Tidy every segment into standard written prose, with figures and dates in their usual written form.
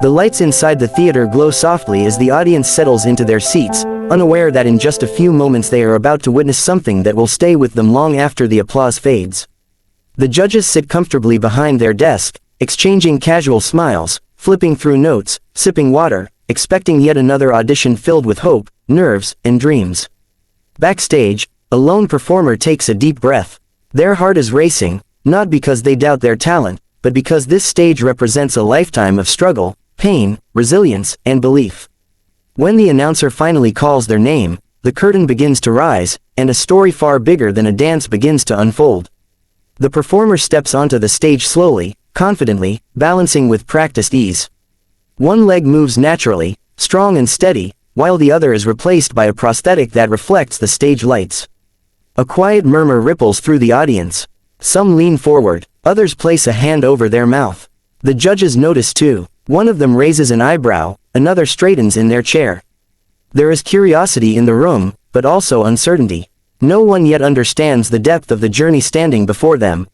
The lights inside the theater glow softly as the audience settles into their seats, unaware that in just a few moments they are about to witness something that will stay with them long after the applause fades. The judges sit comfortably behind their desk, exchanging casual smiles, flipping through notes, sipping water, expecting yet another audition filled with hope, nerves, and dreams. Backstage, a lone performer takes a deep breath. Their heart is racing, not because they doubt their talent, but because this stage represents a lifetime of struggle, pain, resilience, and belief. When the announcer finally calls their name, the curtain begins to rise, and a story far bigger than a dance begins to unfold. The performer steps onto the stage slowly, confidently, balancing with practiced ease. One leg moves naturally, strong and steady, while the other is replaced by a prosthetic that reflects the stage lights. A quiet murmur ripples through the audience. Some lean forward, others place a hand over their mouth. The judges notice too. One of them raises an eyebrow, another straightens in their chair. There is curiosity in the room, but also uncertainty. No one yet understands the depth of the journey standing before them.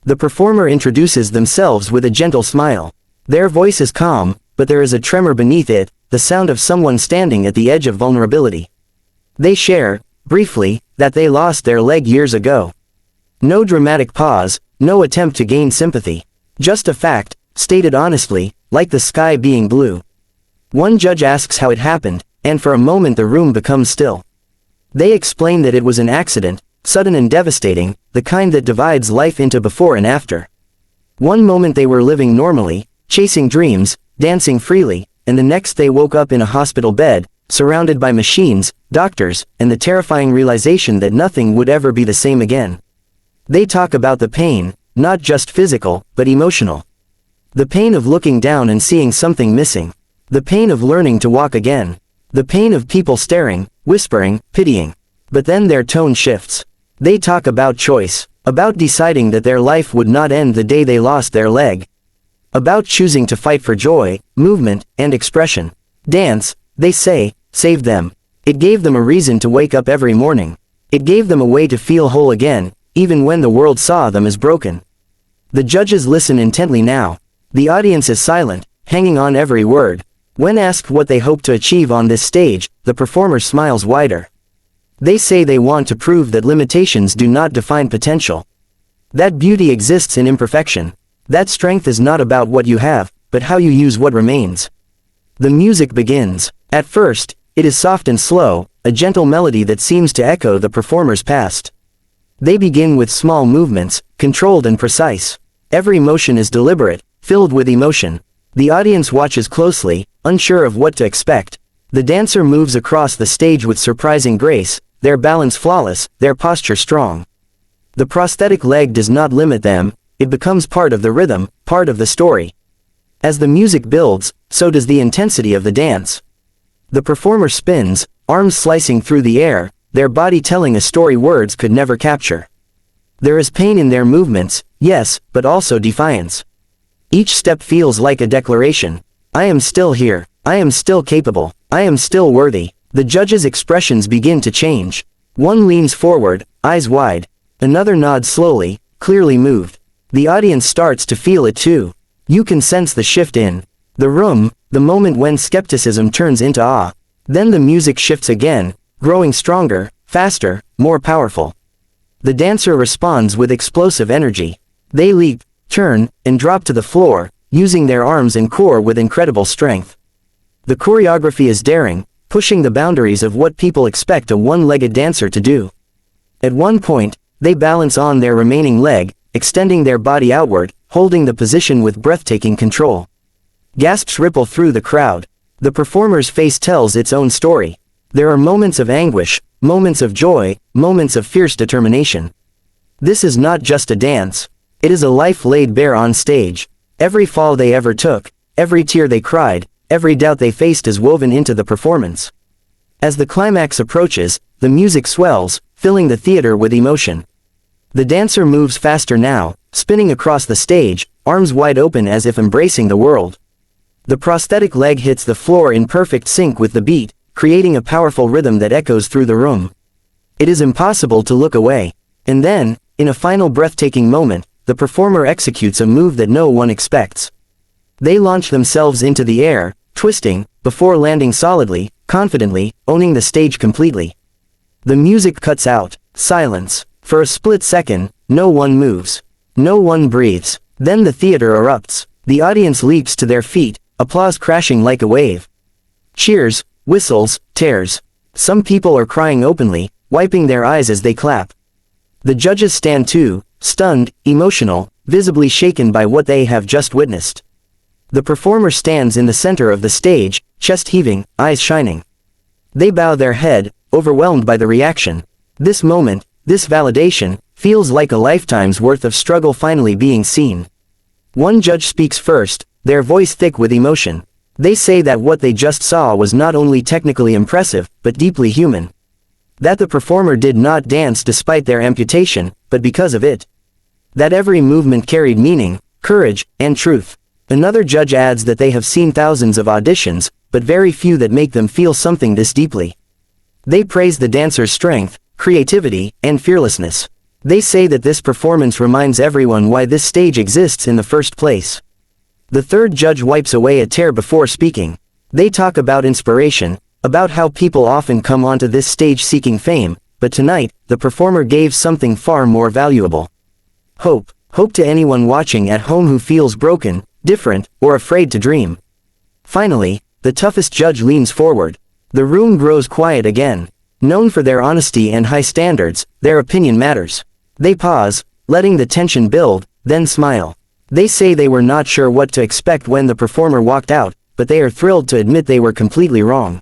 The performer introduces themselves with a gentle smile. Their voice is calm, but there is a tremor beneath it, the sound of someone standing at the edge of vulnerability. They share, briefly, that they lost their leg years ago. No dramatic pause, no attempt to gain sympathy. Just a fact, stated honestly, like the sky being blue. One judge asks how it happened, and for a moment the room becomes still. They explain that it was an accident, sudden and devastating, the kind that divides life into before and after. One moment they were living normally, chasing dreams, dancing freely, and the next they woke up in a hospital bed, surrounded by machines, doctors, and the terrifying realization that nothing would ever be the same again. They talk about the pain, not just physical, but emotional. The pain of looking down and seeing something missing. The pain of learning to walk again. The pain of people staring, whispering, pitying. But then their tone shifts. They talk about choice, about deciding that their life would not end the day they lost their leg. About choosing to fight for joy, movement, and expression. Dance, they say, saved them. It gave them a reason to wake up every morning. It gave them a way to feel whole again, even when the world saw them as broken. The judges listen intently now. The audience is silent, hanging on every word. When asked what they hope to achieve on this stage, the performer smiles wider. They say they want to prove that limitations do not define potential. That beauty exists in imperfection. That strength is not about what you have, but how you use what remains. The music begins. At first, it is soft and slow, a gentle melody that seems to echo the performer's past. They begin with small movements, controlled and precise. Every motion is deliberate, filled with emotion. The audience watches closely, unsure of what to expect. The dancer moves across the stage with surprising grace, their balance flawless, their posture strong. The prosthetic leg does not limit them, it becomes part of the rhythm, part of the story. As the music builds, so does the intensity of the dance. The performer spins, arms slicing through the air, their body telling a story words could never capture. There is pain in their movements, yes, but also defiance. Each step feels like a declaration. I am still here. I am still capable. I am still worthy. The judges' expressions begin to change. One leans forward, eyes wide. Another nods slowly, clearly moved. The audience starts to feel it too. You can sense the shift in the room, the moment when skepticism turns into awe. Then the music shifts again, growing stronger, faster, more powerful. The dancer responds with explosive energy. They leap, turn, and drop to the floor, using their arms and core with incredible strength. The choreography is daring, pushing the boundaries of what people expect a one-legged dancer to do. At one point, they balance on their remaining leg, extending their body outward, holding the position with breathtaking control. Gasps ripple through the crowd. The performer's face tells its own story. There are moments of anguish, moments of joy, moments of fierce determination. This is not just a dance. It is a life laid bare on stage. Every fall they ever took, every tear they cried, every doubt they faced is woven into the performance. As the climax approaches, the music swells, filling the theater with emotion. The dancer moves faster now, spinning across the stage, arms wide open as if embracing the world. The prosthetic leg hits the floor in perfect sync with the beat, creating a powerful rhythm that echoes through the room. It is impossible to look away. And then, in a final breathtaking moment, the performer executes a move that no one expects. They launch themselves into the air, twisting, before landing solidly, confidently, owning the stage completely. The music cuts out. Silence. For a split second, no one moves. No one breathes. Then the theater erupts. The audience leaps to their feet, applause crashing like a wave. Cheers, whistles, tears. Some people are crying openly, wiping their eyes as they clap. The judges stand too, stunned, emotional, visibly shaken by what they have just witnessed. The performer stands in the center of the stage, chest heaving, eyes shining. They bow their head, overwhelmed by the reaction. This moment, this validation, feels like a lifetime's worth of struggle finally being seen. One judge speaks first, their voice thick with emotion. They say that what they just saw was not only technically impressive, but deeply human. That the performer did not dance despite their amputation, but because of it. That every movement carried meaning, courage, and truth. Another judge adds that they have seen thousands of auditions, but very few that make them feel something this deeply. They praise the dancer's strength, creativity, and fearlessness. They say that this performance reminds everyone why this stage exists in the first place. The third judge wipes away a tear before speaking. They talk about inspiration, about how people often come onto this stage seeking fame, but tonight, the performer gave something far more valuable. Hope. Hope to anyone watching at home who feels broken, different, or afraid to dream. Finally, the toughest judge leans forward. The room grows quiet again. Known for their honesty and high standards, their opinion matters. They pause, letting the tension build, then smile. They say they were not sure what to expect when the performer walked out, but they are thrilled to admit they were completely wrong.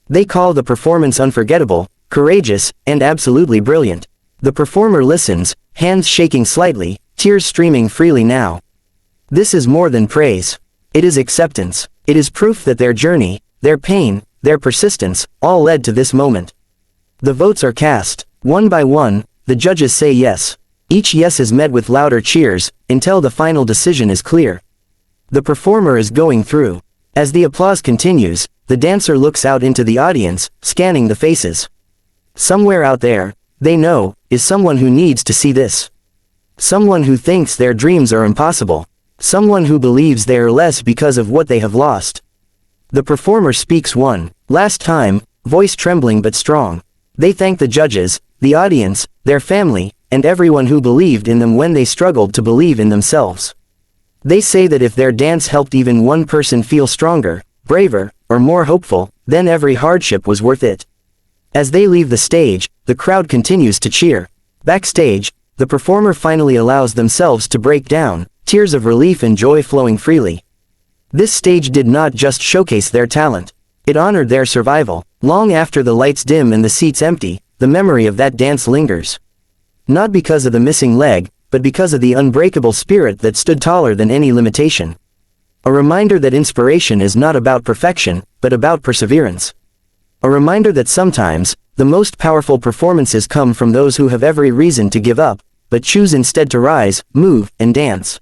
They call the performance unforgettable, courageous, and absolutely brilliant. The performer listens, hands shaking slightly, tears streaming freely now. This is more than praise. It is acceptance. It is proof that their journey, their pain, their persistence, all led to this moment. The votes are cast. One by one, the judges say yes. Each yes is met with louder cheers, until the final decision is clear. The performer is going through. As the applause continues, the dancer looks out into the audience, scanning the faces. Somewhere out there, they know, is someone who needs to see this. Someone who thinks their dreams are impossible. Someone who believes they are less because of what they have lost. The performer speaks one last time, voice trembling but strong. They thank the judges, the audience, their family, and everyone who believed in them when they struggled to believe in themselves. They say that if their dance helped even one person feel stronger, braver, or more hopeful, then every hardship was worth it. As they leave the stage, the crowd continues to cheer. Backstage, the performer finally allows themselves to break down, tears of relief and joy flowing freely. This stage did not just showcase their talent. It honored their survival. Long after the lights dim and the seats empty, the memory of that dance lingers. Not because of the missing leg, but because of the unbreakable spirit that stood taller than any limitation. A reminder that inspiration is not about perfection, but about perseverance. A reminder that sometimes, the most powerful performances come from those who have every reason to give up, but choose instead to rise, move, and dance.